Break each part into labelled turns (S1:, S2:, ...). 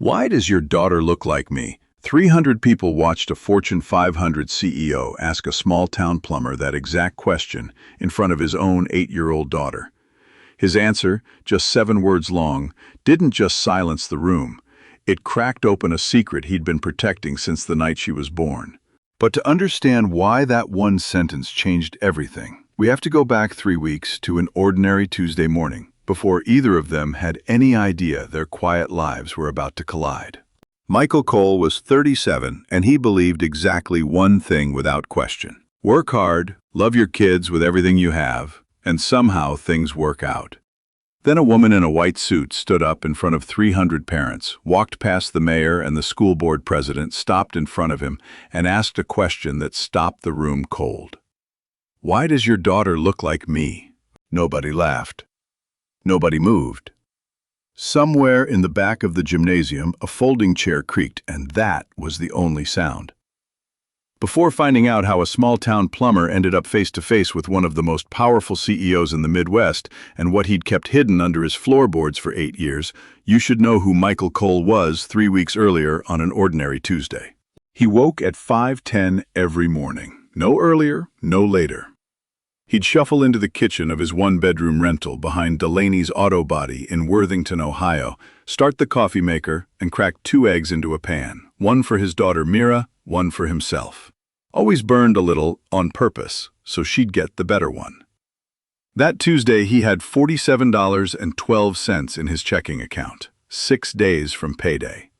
S1: Why does your daughter look like me? 300 people watched a Fortune 500 CEO ask a small-town plumber that exact question in front of his own 8-year-old daughter. His answer, just 7 words long, didn't just silence the room. It cracked open a secret he'd been protecting since the night she was born. But to understand why that one sentence changed everything, we have to go back 3 weeks to an ordinary Tuesday morning, before either of them had any idea their quiet lives were about to collide. Michael Cole was 37, and he believed exactly one thing without question. Work hard, love your kids with everything you have, and somehow things work out. Then a woman in a white suit stood up in front of 300 parents, walked past the mayor and the school board president, stopped in front of him, and asked a question that stopped the room cold. Why does your daughter look like me? Nobody laughed. Nobody moved. Somewhere in the back of the gymnasium, a folding chair creaked, and that was the only sound. Before finding out how a small-town plumber ended up face-to-face with one of the most powerful CEOs in the Midwest and what he'd kept hidden under his floorboards for 8 years, you should know who Michael Cole was 3 weeks earlier on an ordinary Tuesday. He woke at 5:10 every morning. No earlier, no later. He'd shuffle into the kitchen of his one-bedroom rental behind Delaney's Auto Body in Worthington, Ohio, start the coffee maker, and crack 2 eggs into a pan, one for his daughter Mira, one for himself. Always burned a little on purpose, so she'd get the better one. That Tuesday, he had $47.12 in his checking account, 6 days from payday.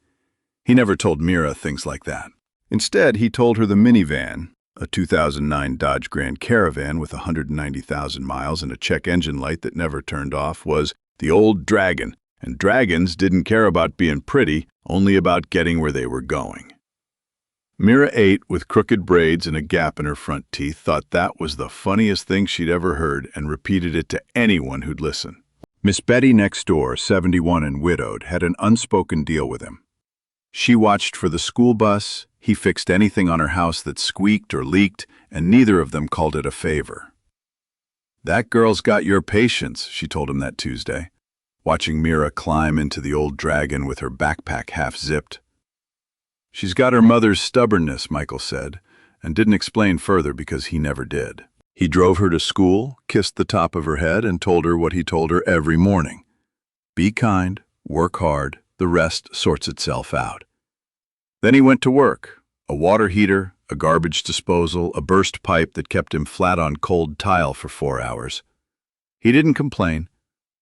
S1: He never told Mira things like that. Instead, he told her the minivan, a 2009 Dodge Grand Caravan with 190,000 miles and a check engine light that never turned off, was the old dragon, and dragons didn't care about being pretty, only about getting where they were going. Mira ate with crooked braids and a gap in her front teeth, thought that was the funniest thing she'd ever heard, and repeated it to anyone who'd listen. Miss Betty next door, 71 and widowed, had an unspoken deal with him. She watched for the school bus, he fixed anything on her house that squeaked or leaked, and neither of them called it a favor. "That girl's got your patience," she told him that Tuesday, watching Mira climb into the old dragon with her backpack half-zipped. "She's got her mother's stubbornness," Michael said, and didn't explain further because he never did. He drove her to school, kissed the top of her head, and told her what he told her every morning. Be kind, work hard, the rest sorts itself out. Then he went to work. A water heater, a garbage disposal, a burst pipe that kept him flat on cold tile for 4 hours. He didn't complain.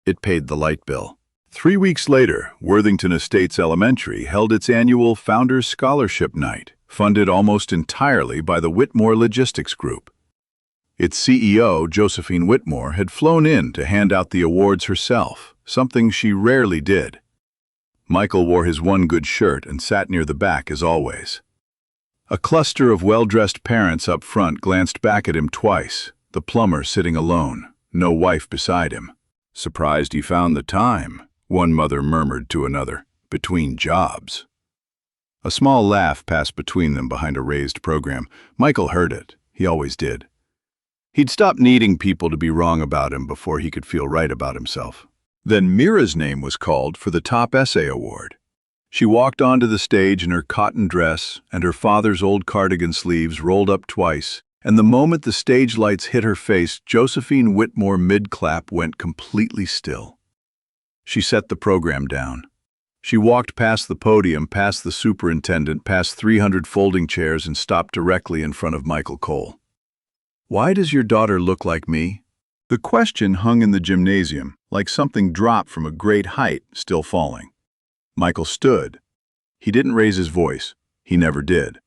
S1: It paid the light bill. 3 weeks later, Worthington Estates Elementary held its annual Founders Scholarship Night, funded almost entirely by the Whitmore Logistics Group. Its CEO, Josephine Whitmore, had flown in to hand out the awards herself, something she rarely did. Michael wore his one good shirt and sat near the back as always. A cluster of well-dressed parents up front glanced back at him twice, the plumber sitting alone, no wife beside him. "Surprised he found the time," one mother murmured to another, "between jobs." A small laugh passed between them behind a raised program. Michael heard it. He always did. He'd stopped needing people to be wrong about him before he could feel right about himself. Then Mira's name was called for the top essay award. She walked onto the stage in her cotton dress and her father's old cardigan sleeves rolled up twice, and the moment the stage lights hit her face, Josephine Whitmore mid-clap went completely still. She set the program down. She walked past the podium, past the superintendent, past 300 folding chairs, and stopped directly in front of Michael Cole. "Why does your daughter look like me?" The question hung in the gymnasium, like something dropped from a great height, still falling. Michael stood. He didn't raise his voice. He never did.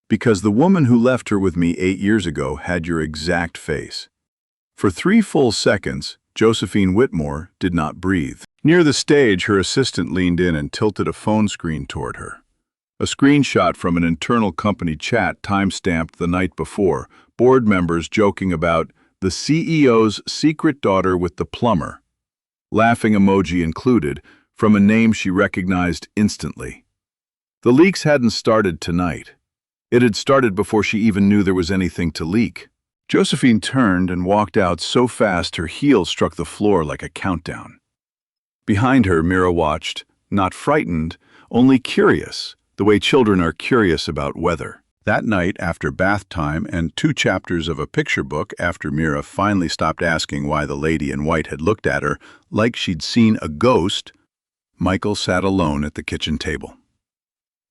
S1: "Because the woman who left her with me 8 years ago had your exact face." For 3 full seconds, Josephine Whitmore did not breathe. Near the stage, her assistant leaned in and tilted a phone screen toward her. A screenshot from an internal company chat time-stamped the night before, board members joking about the CEO's secret daughter with the plumber, laughing emoji included, from a name she recognized instantly. The leaks hadn't started tonight. It had started before she even knew there was anything to leak. Josephine turned and walked out so fast her heels struck the floor like a countdown. Behind her, Mira watched, not frightened, only curious, the way children are curious about weather. That night, after bath time and 2 chapters of a picture book after Mira finally stopped asking why the lady in white had looked at her like she'd seen a ghost, Michael sat alone at the kitchen table.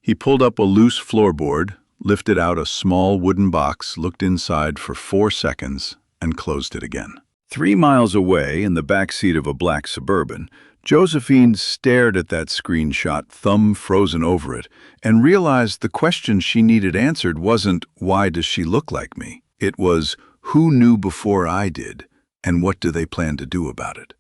S1: He pulled up a loose floorboard, lifted out a small wooden box, looked inside for 4 seconds, and closed it again. 3 miles away, in the back seat of a black Suburban, Josephine stared at that screenshot, thumb frozen over it, and realized the question she needed answered wasn't, "Why does she look like me?" It was, "Who knew before I did, and what do they plan to do about it?"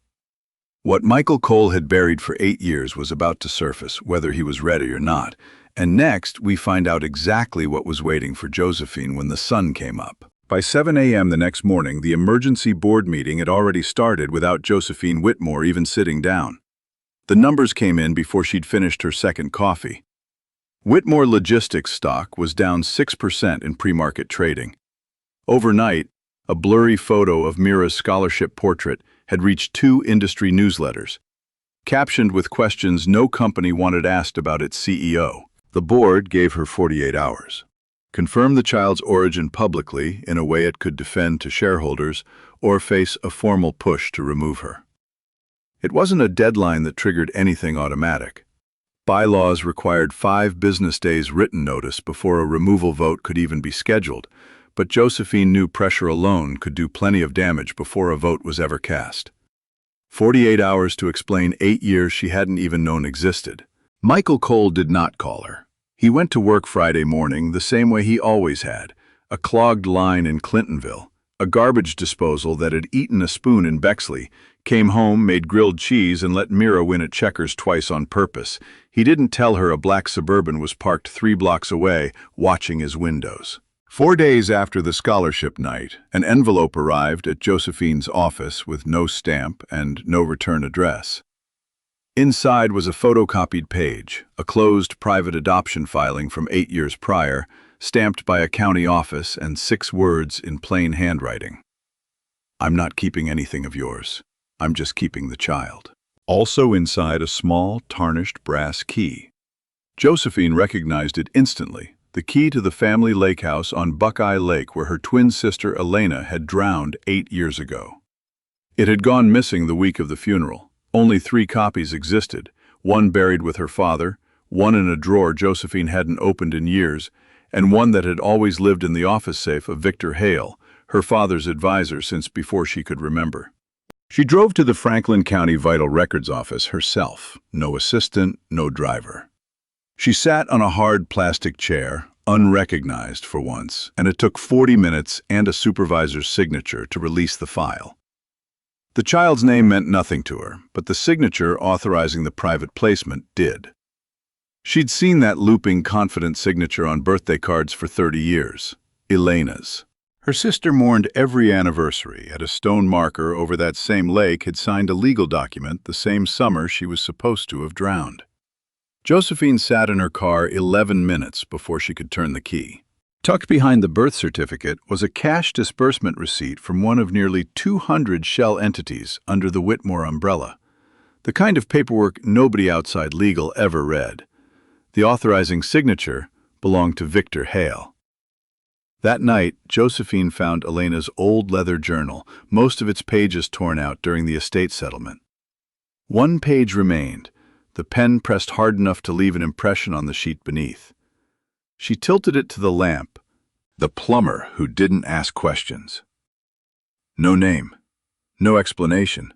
S1: What Michael Cole had buried for 8 years was about to surface, whether he was ready or not, and next we find out exactly what was waiting for Josephine when the sun came up. By 7 a.m. the next morning, the emergency board meeting had already started without Josephine Whitmore even sitting down. The numbers came in before she'd finished her second coffee. Whitmore Logistics stock was down 6% in pre-market trading. Overnight, a blurry photo of Mira's scholarship portrait had reached 2 industry newsletters, captioned with questions no company wanted asked about its CEO. The board gave her 48 hours. Confirm the child's origin publicly in a way it could defend to shareholders, or face a formal push to remove her. It wasn't a deadline that triggered anything automatic. Bylaws required 5 business days written notice before a removal vote could even be scheduled, but Josephine knew pressure alone could do plenty of damage before a vote was ever cast. 48 hours to explain 8 years she hadn't even known existed. Michael Cole did not call her. He went to work Friday morning the same way he always had, a clogged line in Clintonville, a garbage disposal that had eaten a spoon in Bexley, came home, made grilled cheese, and let Mira win at checkers twice on purpose. He didn't tell her a black Suburban was parked 3 blocks away, watching his windows. 4 days after the scholarship night, an envelope arrived at Josephine's office with no stamp and no return address. Inside was a photocopied page, a closed private adoption filing from 8 years prior, stamped by a county office, and 6 words in plain handwriting. "I'm not keeping anything of yours. I'm just keeping the child." Also inside, a small, tarnished brass key. Josephine recognized it instantly, the key to the family lake house on Buckeye Lake where her twin sister Elena had drowned 8 years ago. It had gone missing the week of the funeral. Only 3 copies existed, one buried with her father, one in a drawer Josephine hadn't opened in years, and one that had always lived in the office safe of Victor Hale, her father's advisor since before she could remember. She drove to the Franklin County Vital Records office herself, no assistant, no driver. She sat on a hard plastic chair, unrecognized for once, and it took 40 minutes and a supervisor's signature to release the file. The child's name meant nothing to her, but the signature authorizing the private placement did. She'd seen that looping, confident signature on birthday cards for 30 years, Elena's. Her sister mourned every anniversary. At a stone marker over that same lake had signed a legal document the same summer she was supposed to have drowned. Josephine sat in her car 11 minutes before she could turn the key. Tucked behind the birth certificate was a cash disbursement receipt from one of nearly 200 shell entities under the Whitmore umbrella, the kind of paperwork nobody outside legal ever read. The authorizing signature belonged to Victor Hale. That night, Josephine found Elena's old leather journal, most of its pages torn out during the estate settlement. One page remained, the pen pressed hard enough to leave an impression on the sheet beneath. She tilted it to the lamp. The plumber who didn't ask questions. No name. No explanation.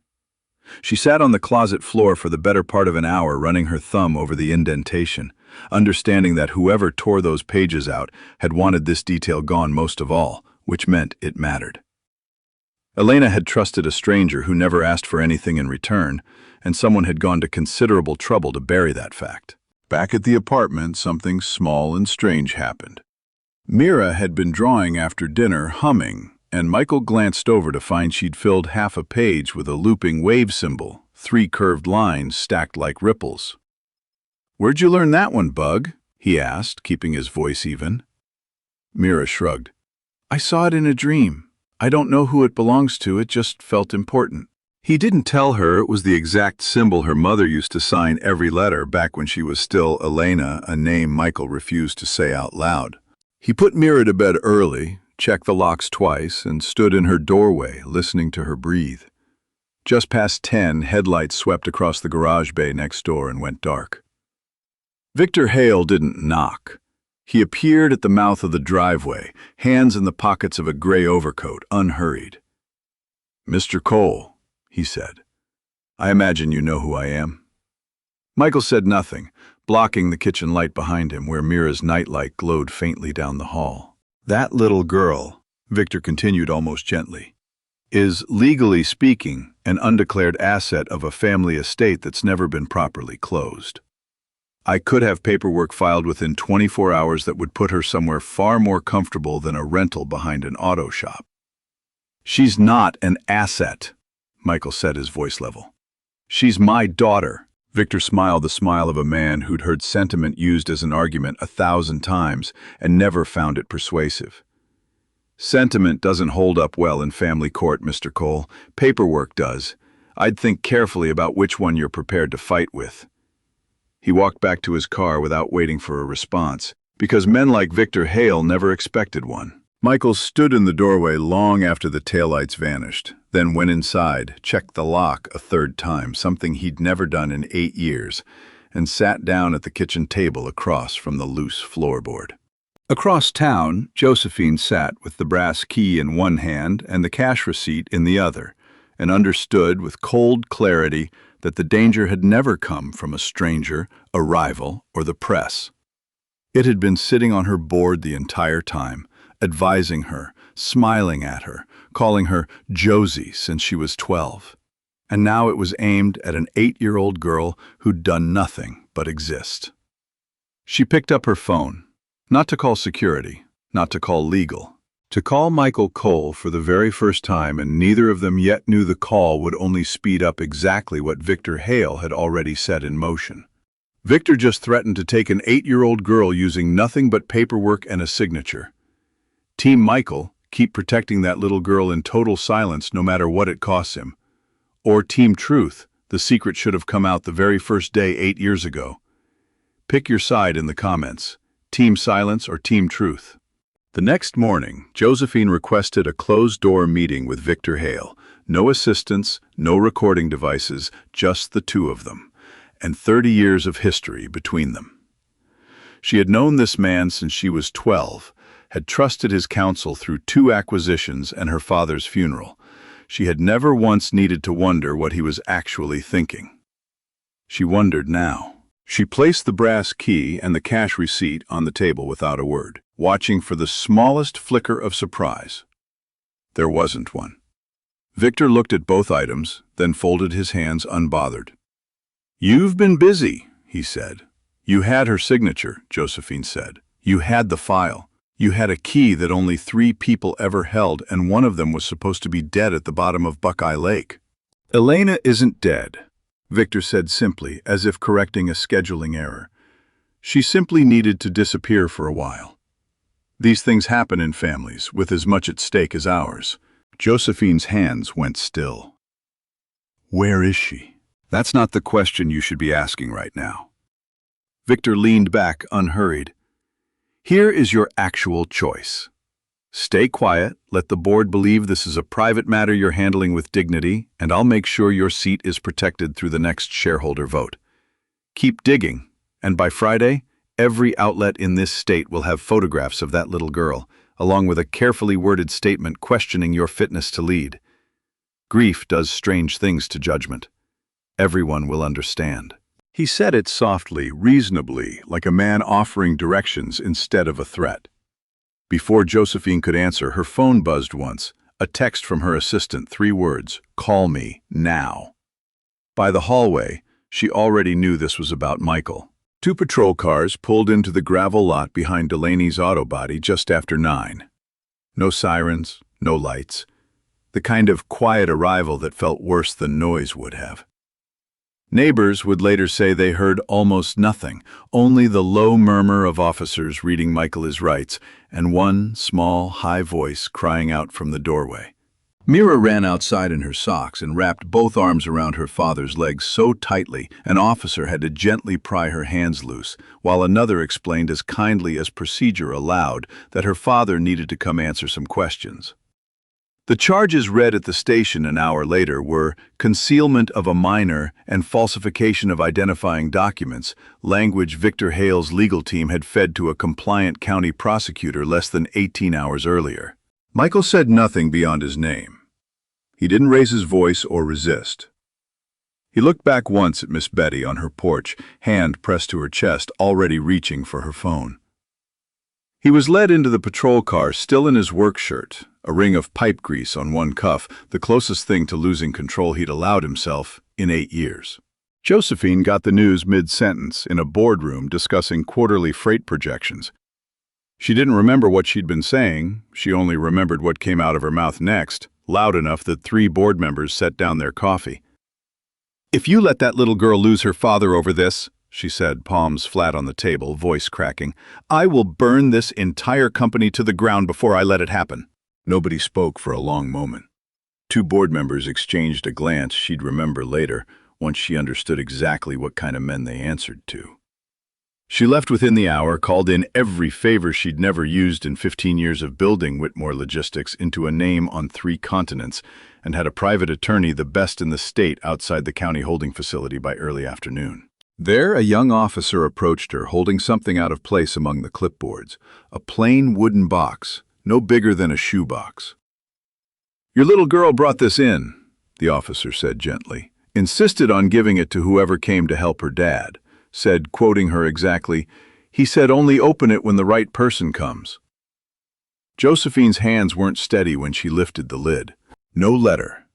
S1: She sat on the closet floor for the better part of an hour, running her thumb over the indentation, understanding that whoever tore those pages out had wanted this detail gone most of all, which meant it mattered. Elena had trusted a stranger who never asked for anything in return, and someone had gone to considerable trouble to bury that fact. Back at the apartment, something small and strange happened. Mira had been drawing after dinner, humming, and Michael glanced over to find she'd filled half a page with a looping wave symbol, 3 curved lines stacked like ripples. "Where'd you learn that one, Bug?" he asked, keeping his voice even. Mira shrugged. "I saw it in a dream. I don't know who it belongs to, it just felt important." He didn't tell her it was the exact symbol her mother used to sign every letter back when she was still Elena, a name Michael refused to say out loud. He put Mira to bed early, checked the locks twice, and stood in her doorway, listening to her breathe. Just past 10, headlights swept across the garage bay next door and went dark. Victor Hale didn't knock. He appeared at the mouth of the driveway, hands in the pockets of a gray overcoat, unhurried. "Mr. Cole," he said, "I imagine you know who I am." Michael said nothing, blocking the kitchen light behind him where Mira's nightlight glowed faintly down the hall. "That little girl," Victor continued almost gently, "is, legally speaking, an undeclared asset of a family estate that's never been properly closed. I could have paperwork filed within 24 hours that would put her somewhere far more comfortable than a rental behind an auto shop." "She's not an asset," Michael said, his voice level. "She's my daughter." Victor smiled the smile of a man who'd heard sentiment used as an argument 1,000 times and never found it persuasive. "Sentiment doesn't hold up well in family court, Mr. Cole. Paperwork does. I'd think carefully about which one you're prepared to fight with." He walked back to his car without waiting for a response, because men like Victor Hale never expected one. Michael stood in the doorway long after the taillights vanished, then went inside, checked the lock a third time, something he'd never done in 8 years, and sat down at the kitchen table across from the loose floorboard. Across town, Josephine sat with the brass key in one hand and the cash receipt in the other, and understood with cold clarity that the danger had never come from a stranger, a rival, or the press. It had been sitting on her board the entire time, advising her, smiling at her, calling her Josie since she was 12. And now it was aimed at an 8-year-old girl who'd done nothing but exist. She picked up her phone, not to call security, not to call legal, to call Michael Cole for the very first time, and neither of them yet knew the call would only speed up exactly what Victor Hale had already set in motion. Victor just threatened to take an 8-year-old girl using nothing but paperwork and a signature. Team Michael, keep protecting that little girl in total silence no matter what it costs him. Or Team Truth, the secret should have come out the very first day 8 years ago. Pick your side in the comments, Team Silence or Team Truth. The next morning, Josephine requested a closed-door meeting with Victor Hale. No assistants, no recording devices, just the two of them, and 30 years of history between them. She had known this man since she was 12, had trusted his counsel through 2 acquisitions and her father's funeral. She had never once needed to wonder what he was actually thinking. She wondered now. She placed the brass key and the cash receipt on the table without a word, watching for the smallest flicker of surprise. There wasn't one. Victor looked at both items, then folded his hands unbothered. "You've been busy," he said. "You had her signature," Josephine said. "You had the file. You had a key that only 3 people ever held, and one of them was supposed to be dead at the bottom of Buckeye Lake." "Elena isn't dead," Victor said simply, as if correcting a scheduling error. "She simply needed to disappear for a while. These things happen in families with as much at stake as ours." Josephine's hands went still. "Where is she?" "That's not the question you should be asking right now." Victor leaned back, unhurried. "Here is your actual choice. Stay quiet, let the board believe this is a private matter you're handling with dignity, and I'll make sure your seat is protected through the next shareholder vote. Keep digging, and by Friday, every outlet in this state will have photographs of that little girl, along with a carefully worded statement questioning your fitness to lead. Grief does strange things to judgment. Everyone will understand." He said it softly, reasonably, like a man offering directions instead of a threat. Before Josephine could answer, her phone buzzed once, a text from her assistant, 3 words, "Call me, now." By the hallway, she already knew this was about Michael. 2 patrol cars pulled into the gravel lot behind Delaney's auto body just after 9. No sirens, no lights. The kind of quiet arrival that felt worse than noise would have. Neighbors would later say they heard almost nothing, only the low murmur of officers reading Michael his rights, and one small, high voice crying out from the doorway. Mira ran outside in her socks and wrapped both arms around her father's legs so tightly an officer had to gently pry her hands loose, while another explained as kindly as procedure allowed that her father needed to come answer some questions. The charges read at the station an hour later were concealment of a minor and falsification of identifying documents, language Victor Hale's legal team had fed to a compliant county prosecutor less than 18 hours earlier. Michael said nothing beyond his name. He didn't raise his voice or resist. He looked back once at Miss Betty on her porch, hand pressed to her chest, already reaching for her phone. He was led into the patrol car, still in his work shirt, a ring of pipe grease on one cuff, the closest thing to losing control he'd allowed himself in 8 years. Josephine got the news mid-sentence in a boardroom discussing quarterly freight projections. She didn't remember what she'd been saying, she only remembered what came out of her mouth next, loud enough that 3 board members set down their coffee. "If you let that little girl lose her father over this," she said, palms flat on the table, voice cracking, "I will burn this entire company to the ground before I let it happen." Nobody spoke for a long moment. 2 board members exchanged a glance she'd remember later, once she understood exactly what kind of men they answered to. She left within the hour, called in every favor she'd never used in 15 years of building Whitmore Logistics into a name on 3 continents, and had a private attorney the best in the state outside the county holding facility by early afternoon. There, a young officer approached her, holding something out of place among the clipboards, a plain wooden box, no bigger than a shoebox. "Your little girl brought this in," the officer said gently, "insisted on giving it to whoever came to help her dad. Said, quoting her exactly, he said only open it when the right person comes." Josephine's hands weren't steady when she lifted the lid. No letter,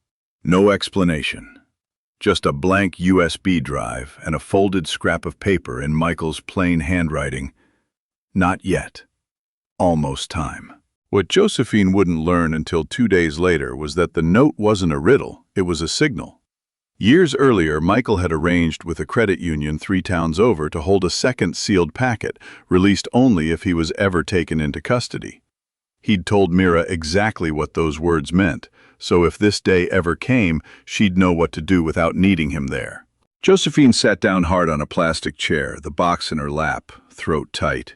S1: no explanation. Just a blank USB drive and a folded scrap of paper in Michael's plain handwriting. Not yet. Almost time. What Josephine wouldn't learn until 2 days later was that the note wasn't a riddle, it was a signal. Years earlier, Michael had arranged with a credit union 3 towns over to hold a second sealed packet, released only if he was ever taken into custody. He'd told Mira exactly what those words meant, so if this day ever came, she'd know what to do without needing him there. Josephine sat down hard on a plastic chair, the box in her lap, throat tight.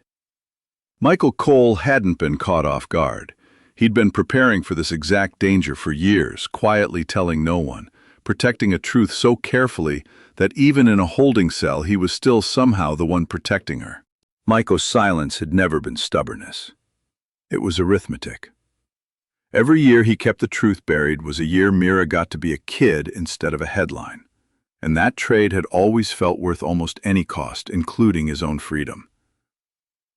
S1: Michael Cole hadn't been caught off guard. He'd been preparing for this exact danger for years, quietly telling no one, protecting a truth so carefully that even in a holding cell he was still somehow the one protecting her. Michael's silence had never been stubbornness. It was arithmetic. Every year he kept the truth buried was a year Mira got to be a kid instead of a headline. And that trade had always felt worth almost any cost, including his own freedom.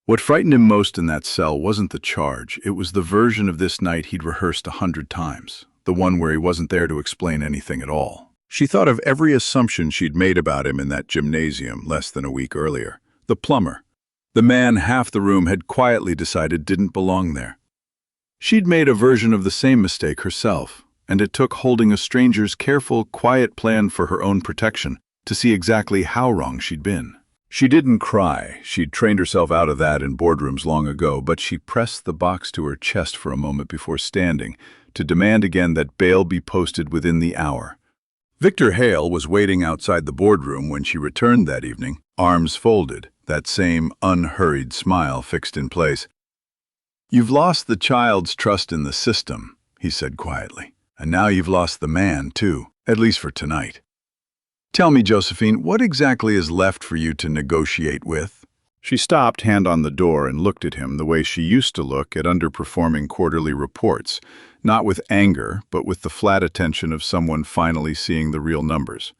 S1: What frightened him most in that cell wasn't the charge, it was the version of this night he'd rehearsed 100 times. The one where he wasn't there to explain anything at all. She thought of every assumption she'd made about him in that gymnasium less than a week earlier. The plumber. The man half the room had quietly decided didn't belong there. She'd made a version of the same mistake herself, and it took holding a stranger's careful, quiet plan for her own protection to see exactly how wrong she'd been. She didn't cry. She'd trained herself out of that in boardrooms long ago, but she pressed the box to her chest for a moment before standing, to demand again that bail be posted within the hour. Victor Hale was waiting outside the boardroom when she returned that evening, arms folded, that same unhurried smile fixed in place. "You've lost the child's trust in the system," he said quietly, "and now you've lost the man, too, at least for tonight. Tell me, Josephine, what exactly is left for you to negotiate with?" She stopped, hand on the door, and looked at him the way she used to look at underperforming quarterly reports, not with anger, but with the flat attention of someone finally seeing the real numbers.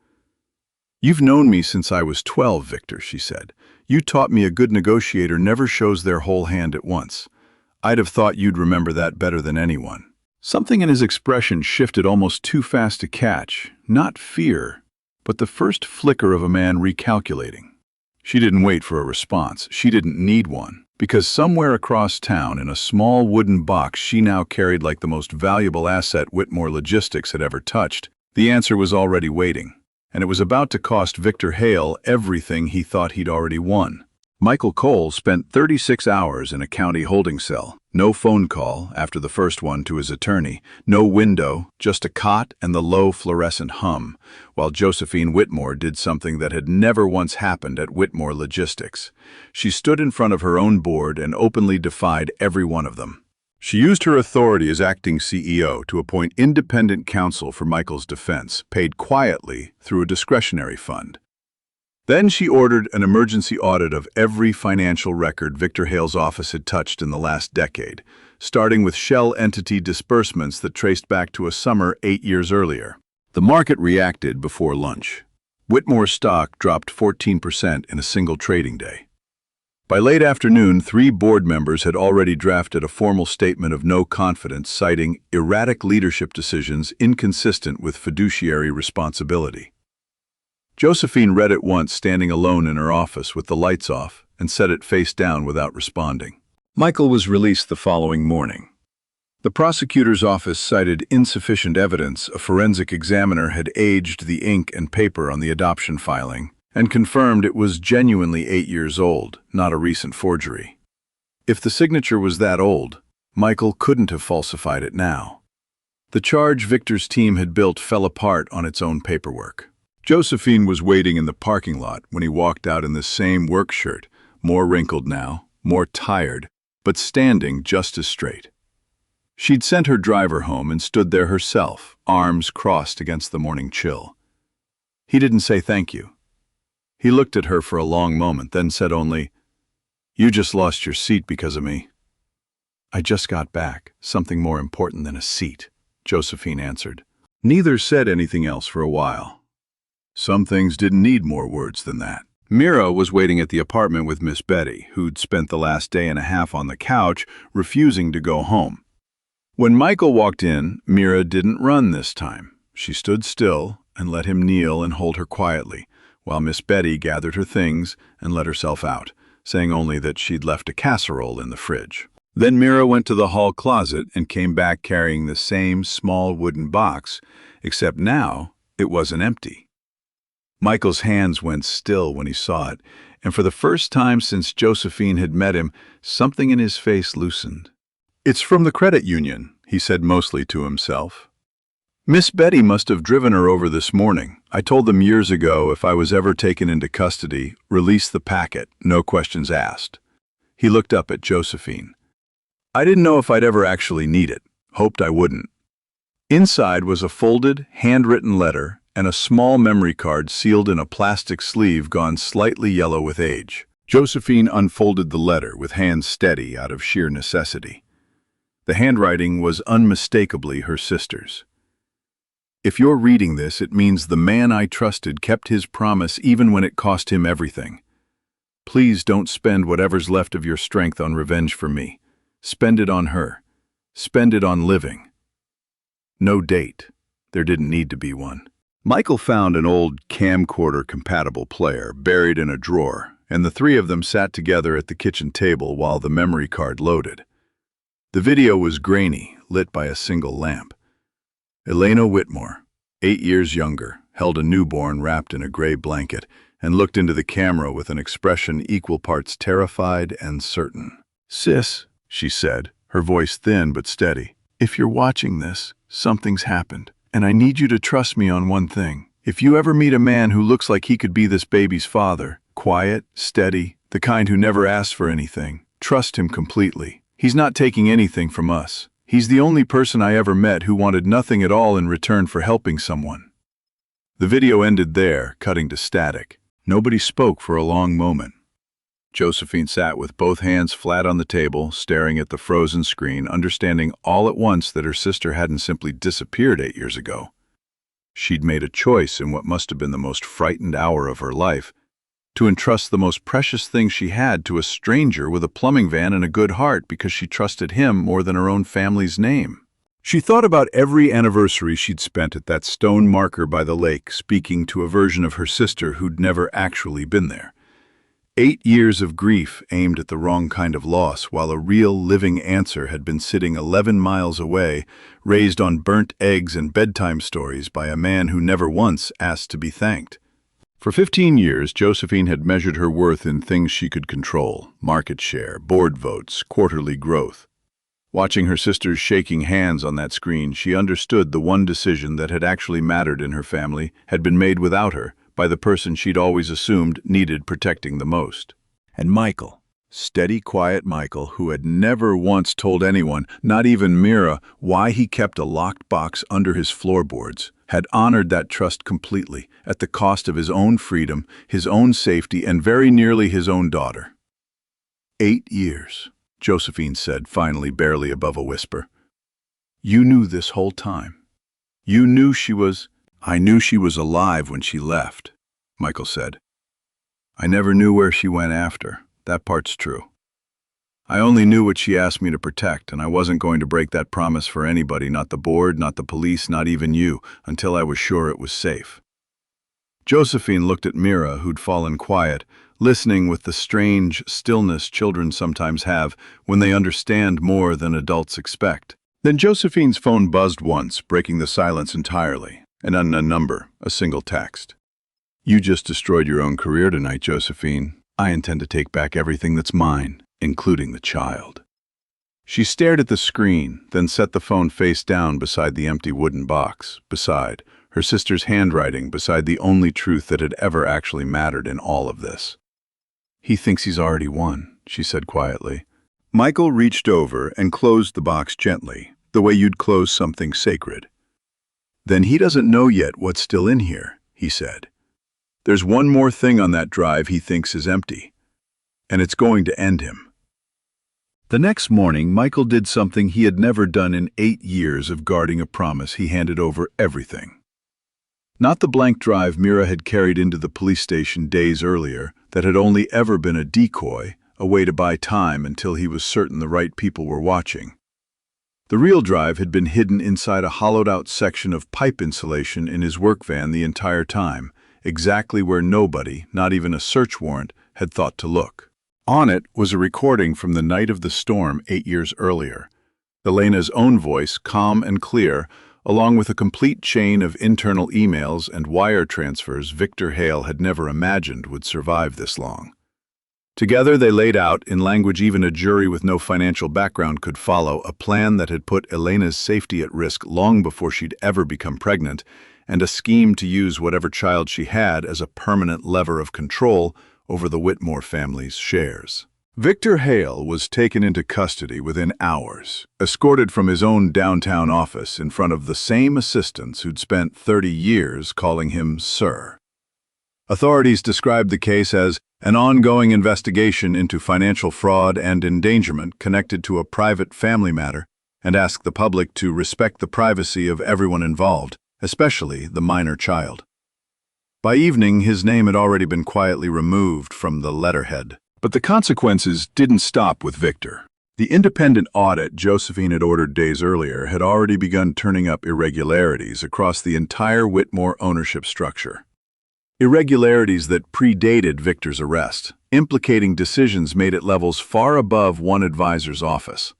S1: "You've known me since I was 12, Victor," she said. "You taught me a good negotiator never shows their whole hand at once. I'd have thought you'd remember that better than anyone." Something in his expression shifted almost too fast to catch, not fear, but the first flicker of a man recalculating. She didn't wait for a response. She didn't need one, because somewhere across town in a small wooden box she now carried like the most valuable asset Whitmore Logistics had ever touched, the answer was already waiting, and it was about to cost Victor Hale everything he thought he'd already won. Michael Cole spent 36 hours in a county holding cell. No phone call after the first one to his attorney. No window, just a cot and the low fluorescent hum, while Josephine Whitmore did something that had never once happened at Whitmore Logistics. She stood in front of her own board and openly defied every one of them. She used her authority as acting CEO to appoint independent counsel for Michael's defense, paid quietly through a discretionary fund. Then she ordered an emergency audit of every financial record Victor Hale's office had touched in the last decade, starting with shell entity disbursements that traced back to a summer 8 years earlier. The market reacted before lunch. Whitmore's stock dropped 14% in a single trading day. By late afternoon, 3 board members had already drafted a formal statement of no confidence citing erratic leadership decisions inconsistent with fiduciary responsibility. Josephine read it once standing alone in her office with the lights off and set it face down without responding. Michael was released the following morning. The prosecutor's office cited insufficient evidence a forensic examiner had aged the ink and paper on the adoption filing and confirmed it was genuinely 8 years old, not a recent forgery. If the signature was that old, Michael couldn't have falsified it now. The charge Victor's team had built fell apart on its own paperwork. Josephine was waiting in the parking lot when he walked out in the same work shirt, more wrinkled now, more tired, but standing just as straight. She'd sent her driver home and stood there herself, arms crossed against the morning chill. He didn't say thank you. He looked at her for a long moment, then said only, "You just lost your seat because of me." "I just got back, something more important than a seat," Josephine answered. Neither said anything else for a while. Some things didn't need more words than that. Mira was waiting at the apartment with Miss Betty, who'd spent the last day and a half on the couch, refusing to go home. When Michael walked in, Mira didn't run this time. She stood still and let him kneel and hold her quietly, while Miss Betty gathered her things and let herself out, saying only that she'd left a casserole in the fridge. Then Mira went to the hall closet and came back carrying the same small wooden box, except now it wasn't empty. Michael's hands went still when he saw it, and for the first time since Josephine had met him, something in his face loosened. "It's from the credit union," he said mostly to himself. "Miss Betty must have driven her over this morning. I told them years ago if I was ever taken into custody, release the packet, no questions asked." He looked up at Josephine. "I didn't know if I'd ever actually need it. Hoped I wouldn't." Inside was a folded, handwritten letter and a small memory card sealed in a plastic sleeve gone slightly yellow with age. Josephine unfolded the letter with hands steady out of sheer necessity. The handwriting was unmistakably her sister's. "If you're reading this, it means the man I trusted kept his promise even when it cost him everything. Please don't spend whatever's left of your strength on revenge for me. Spend it on her. Spend it on living." No date. There didn't need to be one. Michael found an old camcorder-compatible player buried in a drawer, and the 3 of them sat together at the kitchen table while the memory card loaded. The video was grainy, lit by a single lamp. Elena Whitmore, 8 years younger, held a newborn wrapped in a gray blanket and looked into the camera with an expression equal parts terrified and certain. "Sis," she said, her voice thin but steady, "if you're watching this, something's happened. And I need you to trust me on one thing. If you ever meet a man who looks like he could be this baby's father, quiet, steady, the kind who never asks for anything, trust him completely. He's not taking anything from us. He's the only person I ever met who wanted nothing at all in return for helping someone." The video ended there, cutting to static. Nobody spoke for a long moment. Josephine sat with both hands flat on the table, staring at the frozen screen, understanding all at once that her sister hadn't simply disappeared 8 years ago. She'd made a choice in what must have been the most frightened hour of her life, to entrust the most precious thing she had to a stranger with a plumbing van and a good heart because she trusted him more than her own family's name. She thought about every anniversary she'd spent at that stone marker by the lake, speaking to a version of her sister who'd never actually been there. 8 years of grief aimed at the wrong kind of loss, while a real living answer had been sitting 11 miles away, raised on burnt eggs and bedtime stories by a man who never once asked to be thanked. For 15 years, Josephine had measured her worth in things she could control: market share, board votes, quarterly growth. Watching her sisters shaking hands on that screen, she understood the one decision that had actually mattered in her family had been made without her, by the person she'd always assumed needed protecting the most. And Michael, steady, quiet Michael, who had never once told anyone, not even Mira, why he kept a locked box under his floorboards, had honored that trust completely, at the cost of his own freedom, his own safety, and very nearly his own daughter. 8 years, Josephine said, finally, barely above a whisper. You knew this whole time. You knew she was... I knew she was alive when she left, Michael said. I never knew where she went after. That part's true. I only knew what she asked me to protect, and I wasn't going to break that promise for anybody, not the board, not the police, not even you, until I was sure it was safe. Josephine looked at Mira, who'd fallen quiet, listening with the strange stillness children sometimes have when they understand more than adults expect. Then Josephine's phone buzzed once, breaking the silence entirely. An unknown number, a single text. You just destroyed your own career tonight, Josephine. I intend to take back everything that's mine, including the child. She stared at the screen, then set the phone face down beside the empty wooden box, beside her sister's handwriting, beside the only truth that had ever actually mattered in all of this. He thinks he's already won, she said quietly. Michael reached over and closed the box gently, the way you'd close something sacred. Then he doesn't know yet what's still in here, he said. There's one more thing on that drive he thinks is empty, and it's going to end him. The next morning, Michael did something he had never done in 8 years of guarding a promise. He handed over everything. Not the blank drive Mira had carried into the police station days earlier, that had only ever been a decoy, a way to buy time until he was certain the right people were watching. The real drive had been hidden inside a hollowed-out section of pipe insulation in his work van the entire time, exactly where nobody, not even a search warrant, had thought to look. On it was a recording from the night of the storm 8 years earlier. Elena's own voice, calm and clear, along with a complete chain of internal emails and wire transfers Victor Hale had never imagined would survive this long. Together they laid out, in language even a jury with no financial background could follow, a plan that had put Elena's safety at risk long before she'd ever become pregnant, and a scheme to use whatever child she had as a permanent lever of control over the Whitmore family's shares. Victor Hale was taken into custody within hours, escorted from his own downtown office in front of the same assistants who'd spent 30 years calling him Sir. Authorities described the case as an ongoing investigation into financial fraud and endangerment connected to a private family matter, and asked the public to respect the privacy of everyone involved, especially the minor child. By evening, his name had already been quietly removed from the letterhead. But the consequences didn't stop with Victor. The independent audit Josephine had ordered days earlier had already begun turning up irregularities across the entire Whitmore ownership structure. Irregularities that predated Victor's arrest, implicating decisions made at levels far above one advisor's office.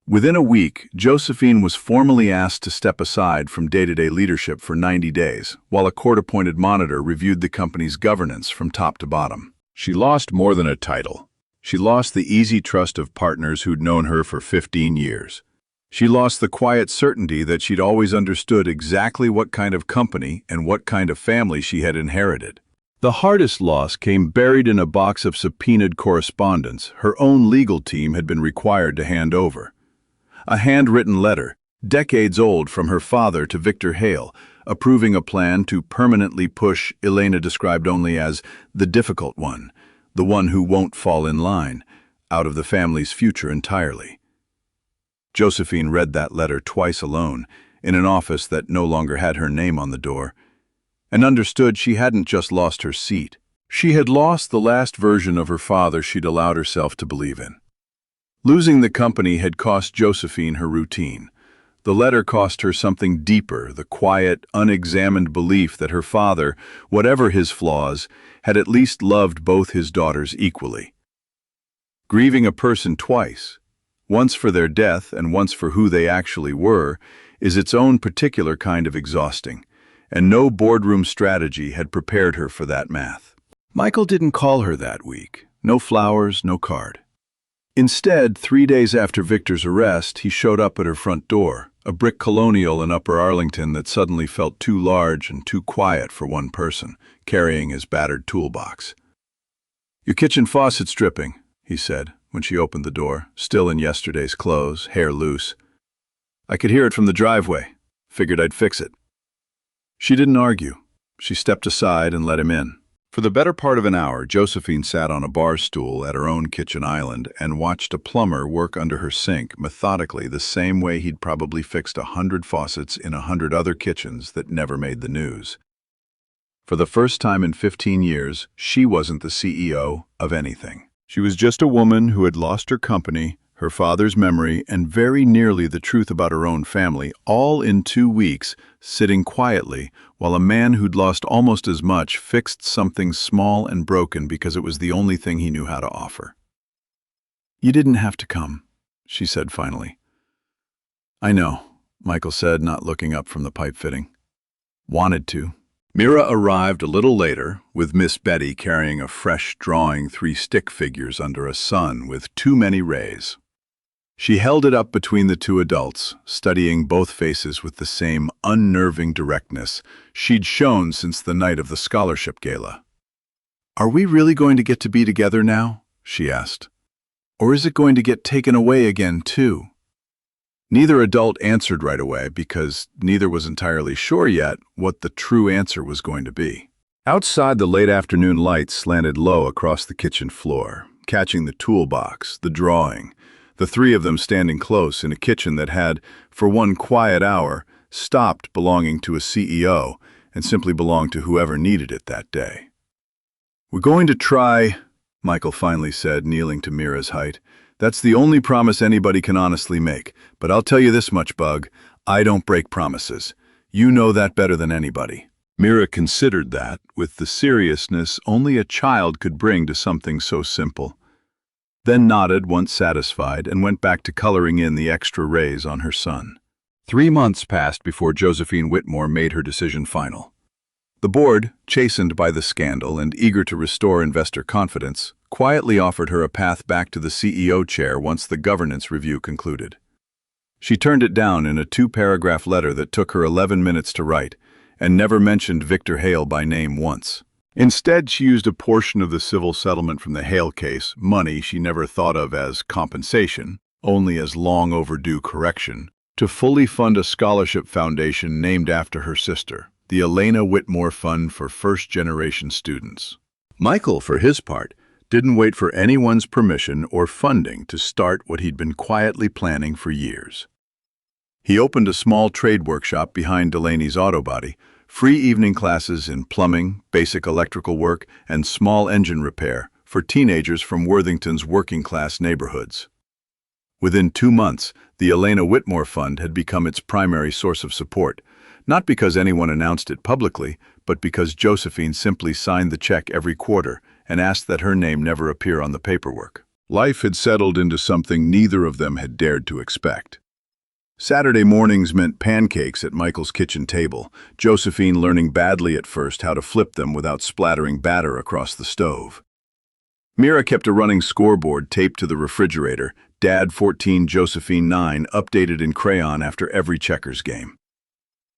S1: Within a week, Josephine was formally asked to step aside from day-to-day leadership for 90 days, while a court-appointed monitor reviewed the company's governance from top to bottom. She lost more than a title. She lost the easy trust of partners who'd known her for 15 years. She lost the quiet certainty that she'd always understood exactly what kind of company and what kind of family she had inherited. The hardest loss came buried in a box of subpoenaed correspondence her own legal team had been required to hand over. A handwritten letter, decades old, from her father to Victor Hale, approving a plan to permanently push Elena, described only as the difficult one, the one who won't fall in line, out of the family's future entirely. Josephine read that letter twice alone, in an office that no longer had her name on the door, and understood she hadn't just lost her seat. She had lost the last version of her father she'd allowed herself to believe in. Losing the company had cost Josephine her routine. The letter cost her something deeper, the quiet, unexamined belief that her father, whatever his flaws, had at least loved both his daughters equally. Grieving a person twice, once for their death and once for who they actually were, is its own particular kind of exhausting, and no boardroom strategy had prepared her for that math. Michael didn't call her that week. No flowers, no card. Instead, 3 days after Victor's arrest, he showed up at her front door, a brick colonial in Upper Arlington that suddenly felt too large and too quiet for one person, carrying his battered toolbox. "Your kitchen faucet's dripping," he said, when she opened the door, still in yesterday's clothes, hair loose. "I could hear it from the driveway. Figured I'd fix it." She didn't argue. She stepped aside and let him in. For the better part of an hour, Josephine sat on a bar stool at her own kitchen island and watched a plumber work under her sink methodically the same way he'd probably fixed 100 faucets in 100 other kitchens that never made the news. For the first time in 15 years, she wasn't the CEO of anything. She was just a woman who had lost her company, her father's memory, and very nearly the truth about her own family, all in 2 weeks, sitting quietly, while a man who'd lost almost as much fixed something small and broken because it was the only thing he knew how to offer. "You didn't have to come," she said finally. "I know," Michael said, not looking up from the pipe fitting. "Wanted to." Mira arrived a little later, with Miss Betty carrying a fresh drawing 3 stick figures under a sun with too many rays. She held it up between the 2 adults, studying both faces with the same unnerving directness she'd shown since the night of the scholarship gala. "Are we really going to get to be together now?" she asked. "Or is it going to get taken away again, too?" Neither adult answered right away because neither was entirely sure yet what the true answer was going to be. Outside, the late afternoon light slanted low across the kitchen floor, catching the toolbox, the drawing, the 3 of them standing close in a kitchen that had, for one quiet hour, stopped belonging to a CEO and simply belonged to whoever needed it that day. "We're going to try," Michael finally said, kneeling to Mira's height. "That's the only promise anybody can honestly make. But I'll tell you this much, Bug. I don't break promises. You know that better than anybody." Mira considered that, with the seriousness only a child could bring to something so simple. Then nodded once satisfied and went back to coloring in the extra rays on her son. 3 months passed before Josephine Whitmore made her decision final. The board, chastened by the scandal and eager to restore investor confidence, quietly offered her a path back to the CEO chair once the governance review concluded. She turned it down in a 2-paragraph letter that took her 11 minutes to write, and never mentioned Victor Hale by name once. Instead, she used a portion of the civil settlement from the Hale case, money she never thought of as compensation, only as long overdue correction, to fully fund a scholarship foundation named after her sister, the Elena Whitmore Fund for First-Generation Students. Michael, for his part, didn't wait for anyone's permission or funding to start what he'd been quietly planning for years. He opened a small trade workshop behind Delaney's auto body, free evening classes in plumbing, basic electrical work, and small engine repair for teenagers from Worthington's working-class neighborhoods. Within 2 months, the Elena Whitmore Fund had become its primary source of support, not because anyone announced it publicly, but because Josephine simply signed the check every quarter and asked that her name never appear on the paperwork. Life had settled into something neither of them had dared to expect. Saturday mornings meant pancakes at Michael's kitchen table, Josephine learning badly at first how to flip them without splattering batter across the stove. Mira kept a running scoreboard taped to the refrigerator, Dad 14, Josephine 9, updated in crayon after every checkers game.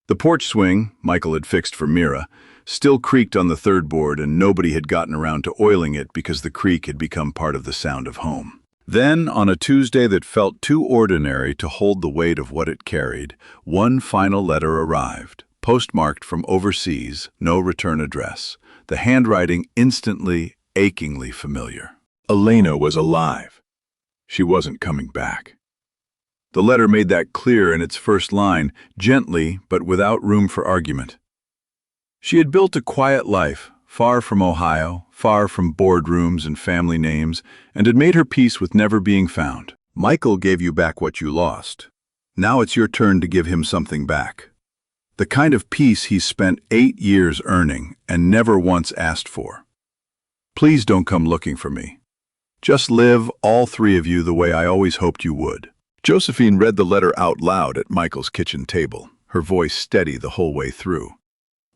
S1: The porch swing, Michael had fixed for Mira, still creaked on the 3rd board, and nobody had gotten around to oiling it because the creak had become part of the sound of home. Then, on a Tuesday that felt too ordinary to hold the weight of what it carried, one final letter arrived, postmarked from overseas, no return address, the handwriting instantly, achingly familiar. Elena was alive. She wasn't coming back. The letter made that clear in its first line, gently but without room for argument. She had built a quiet life, far from Ohio, far from boardrooms and family names, and had made her peace with never being found. Michael gave you back what you lost. Now it's your turn to give him something back. The kind of peace he's spent 8 years earning and never once asked for. Please don't come looking for me. Just live, all 3 of you, the way I always hoped you would. Josephine read the letter out loud at Michael's kitchen table, her voice steady the whole way through.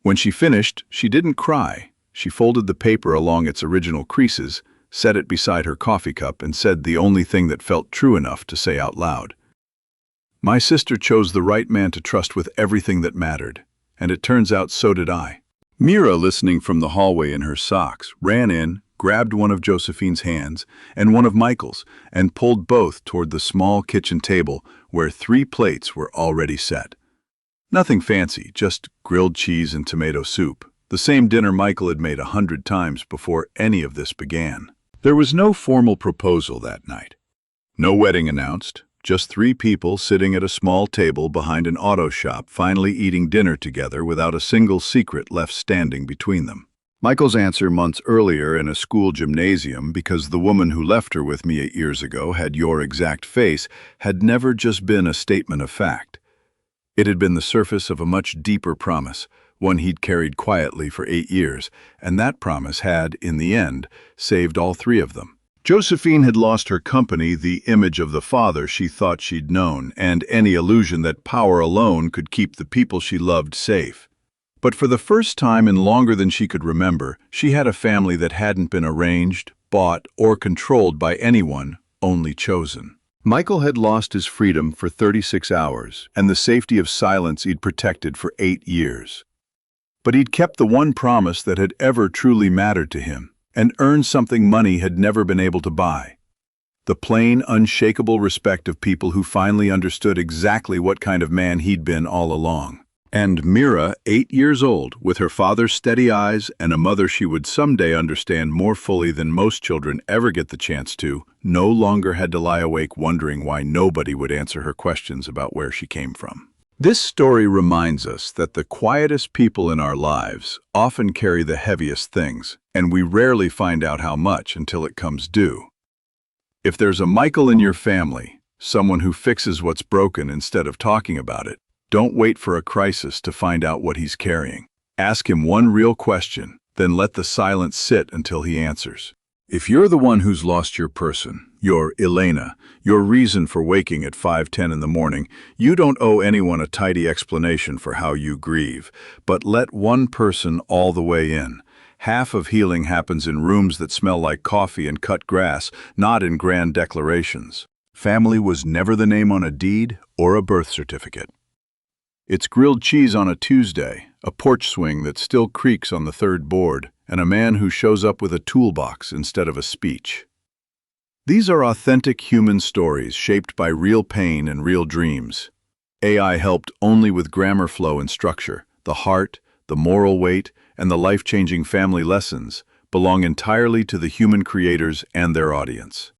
S1: When she finished, she didn't cry. She folded the paper along its original creases, set it beside her coffee cup, and said the only thing that felt true enough to say out loud. My sister chose the right man to trust with everything that mattered, and it turns out so did I. Mira, listening from the hallway in her socks, ran in, grabbed one of Josephine's hands and one of Michael's, and pulled both toward the small kitchen table where 3 plates were already set. Nothing fancy, just grilled cheese and tomato soup, the same dinner Michael had made 100 times before any of this began. There was no formal proposal that night. No wedding announced, just 3 people sitting at a small table behind an auto shop finally eating dinner together without a single secret left standing between them. Michael's answer months earlier in a school gymnasium, because the woman who left her with me 8 years ago had your exact face, had never just been a statement of fact. It had been the surface of a much deeper promise, one he'd carried quietly for 8 years, and that promise had, in the end, saved all 3 of them. Josephine had lost her company, the image of the father she thought she'd known, and any illusion that power alone could keep the people she loved safe. But for the first time in longer than she could remember, she had a family that hadn't been arranged, bought, or controlled by anyone, only chosen. Michael had lost his freedom for 36 hours, and the safety of silence he'd protected for 8 years. But he'd kept the one promise that had ever truly mattered to him, and earned something money had never been able to buy. The plain, unshakable respect of people who finally understood exactly what kind of man he'd been all along. And Mira, 8 years old, with her father's steady eyes and a mother she would someday understand more fully than most children ever get the chance to, no longer had to lie awake wondering why nobody would answer her questions about where she came from. This story reminds us that the quietest people in our lives often carry the heaviest things, and we rarely find out how much until it comes due. If there's a Michael in your family, someone who fixes what's broken instead of talking about it, don't wait for a crisis to find out what he's carrying. Ask him one real question, then let the silence sit until he answers. If you're the one who's lost your person, your Elena, your reason for waking at 5:10 in the morning, you don't owe anyone a tidy explanation for how you grieve, but let one person all the way in. Half of healing happens in rooms that smell like coffee and cut grass, not in grand declarations. Family was never the name on a deed or a birth certificate. It's grilled cheese on a Tuesday, a porch swing that still creaks on the 3rd board, and a man who shows up with a toolbox instead of a speech. These are authentic human stories shaped by real pain and real dreams. AI helped only with grammar flow and structure. The heart, the moral weight, and the life-changing family lessons belong entirely to the human creators and their audience.